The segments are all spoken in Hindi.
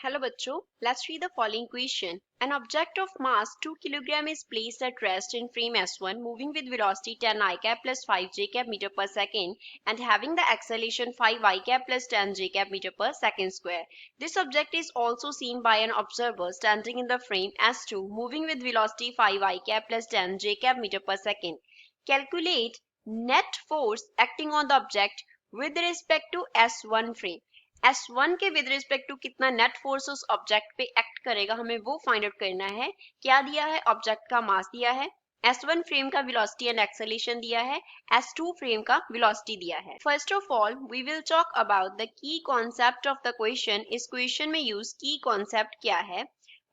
Hello bachcho, let's read the following question. An object of mass 2 kg is placed at rest in frame S1 moving with velocity 10 I cap plus 5 j cap meter per second and having the acceleration 5 I cap plus 10 j cap meter per second square. This object is also seen by an observer standing in the frame S2 moving with velocity 5 I cap plus 10 j cap meter per second. Calculate net force acting on the object with respect to S1 frame. S1 के विद रिस्पेक्ट टू कितना नेट फोर्स उस ऑब्जेक्ट पे एक्ट करेगा हमें वो फाइंड आउट करना है। क्या दिया है? ऑब्जेक्ट का मास दिया है, S1 फ्रेम का वेलोसिटी एंड एक्सेलरेशन दिया है, S2 फ्रेम का वेलोसिटी दिया है। First of all we will talk about the key concept of the question. इस क्वेश्चन में यूज की कॉन्सेप्ट क्या है?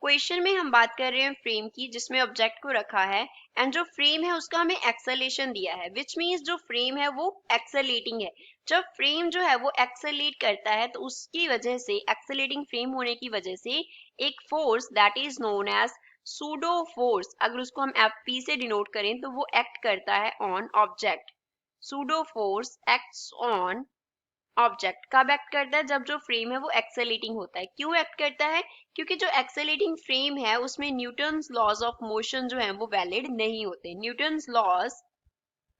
क्वेश्चन में हम बात कर रहे हैं फ्रेम की जिसमें ऑब्जेक्ट को रखा है एंड जो फ्रेम है उसका हमें एक्सेलेरेशन दिया है विच मीन्स जो फ्रेम है वो एक्सेलेटिंग है। जब फ्रेम जो है वो एक्सेलेट करता है तो उसकी वजह से एक्सेलेटिंग फ्रेम होने की वजह से एक force that is known as pseudo force, अगर उसको हम एफपी से डिनोट करें तो वो एक्ट करता है on object. Pseudo force acts on object कब एक्ट करता है? जब जो फ्रेम है वो एक्सेलेटिंग होता है। क्यों एक्ट करता है? क्योंकि जो एक्सेलेटिंग फ्रेम है उसमें न्यूटन्स लॉज ऑफ मोशन जो है वो वैलिड नहीं होते। Newton's laws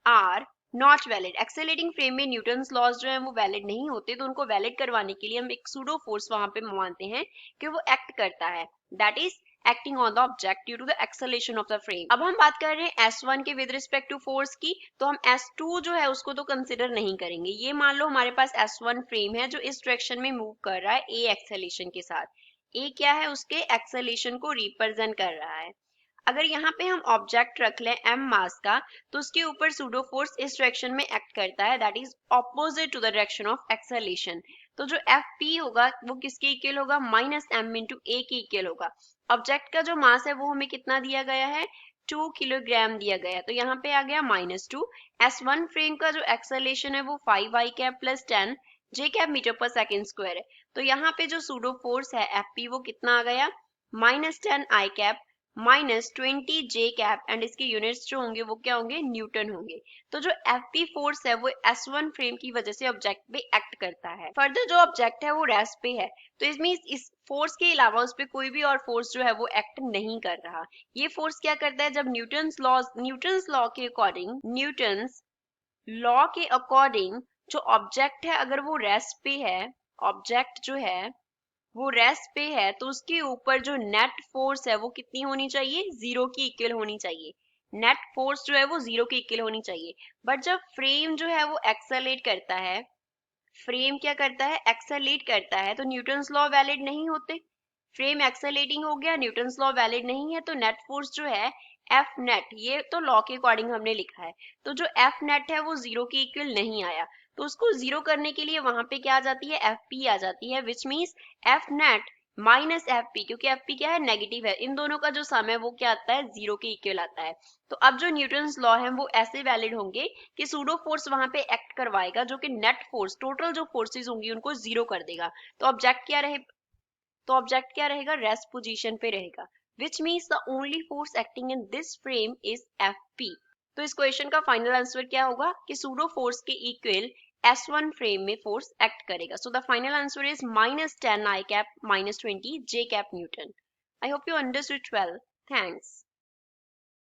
are not valid. Accelerating frame में न्यूटन्स लॉज जो है वो वैलिड नहीं होते, तो उनको वैलिड करवाने के लिए हम एक सूडो फोर्स वहां पे मानते हैं कि वो एक्ट करता है, that is acting on the object due to the acceleration of the frame. अब हम बात कर रहे हैं S1 के विद रिस्पेक्ट टू फोर्स की, तो हम S2 जो है उसको तो कंसिडर नहीं करेंगे। ये मान लो हमारे पास S1 फ्रेम है जो इस डायरेक्शन में मूव कर रहा है A एक्सेलेरेशन के साथ। A क्या है? उसके एक्सेलेरेशन को रिप्रेजेंट कर रहा है। अगर यहाँ पे हम ऑब्जेक्ट रख लें m मास का तो उसके ऊपर सूडो फोर्स इस डायरेक्शन में एक्ट करता है, that is opposite to the direction of acceleration. तो जो Fp होगा वो किसके इक्वल होगा? माइनस m इंटू ए के इक्वल होगा। ऑब्जेक्ट का जो मास है वो हमें कितना दिया गया है? 2 किलोग्राम दिया गया है, तो यहाँ पे आ गया -2। S1 फ्रेम का जो एक्सेलेरेशन है वो 5 i cap plus 10 j cap metre पर सेकेंड स्क्वायर है, तो यहाँ पे जो सूडो फोर्स है Fp वो कितना आ गया? -10 i cap -20 j cap and इसके यूनिट्स जो होंगे वो क्या होंगे? न्यूटन होंगे। तो जो Fp फोर्स है वो S1 फ्रेम की वजह से ऑब्जेक्ट पे एक्ट करता है। फर्दर जो ऑब्जेक्ट है वो रेस्ट पे है, तो इसमें इस फोर्स के अलावा उस पर कोई भी और फोर्स जो है वो एक्ट नहीं कर रहा। ये फोर्स क्या करता है? जब न्यूटन्स लॉ के अकॉर्डिंग जो ऑब्जेक्ट है अगर वो रेस्ट पे है, ऑब्जेक्ट जो है वो रेस्ट पे है, तो उसके ऊपर जो नेट फोर्स है वो कितनी होनी चाहिए? 0 की इक्वल होनी चाहिए। नेट फोर्स जो है वो 0 की इक्वल होनी चाहिए। बट जब फ्रेम जो है वो एक्सेलेट करता है, फ्रेम क्या करता है? एक्सेलेट करता है, तो न्यूटन्स लॉ वैलिड नहीं होते। फ्रेम एक्सेलेटिंग हो गया, न्यूटन्स लॉ वैलिड नहीं है, तो नेट फोर्स जो है एफ नेट, ये तो लॉ के अकॉर्डिंग हमने लिखा है, तो जो एफ नेट है वो 0 के इक्वल नहीं आया, तो उसको 0 करने के लिए वहां पे क्या आ जाती है? एफ पी आ जाती है, which means F net minus F P, क्योंकि एफ पी क्या है? नेगेटिव है। इन दोनों का जो सम है वो क्या आता है? 0 के इक्वल आता है। तो अब जो न्यूटन्स लॉ है वो ऐसे वैलिड होंगे कि सूडो फोर्स वहां पे एक्ट करवाएगा जो कि नेट फोर्स, टोटल जो फोर्सेस होंगी उनको 0 कर देगा। तो ऑब्जेक्ट क्या रहेगा? रेस्ट पोजीशन पे रहेगा, which means the only force acting in this frame is Fp। तो इस क्वेश्चन का फाइनल आंसर क्या होगा कि सूडो फोर्स के इक्वल S1 फ्रेम में फोर्स एक्ट करेगा। So the final answer is -10 I cap -20 J cap Newton। I hope you understood well. Thanks.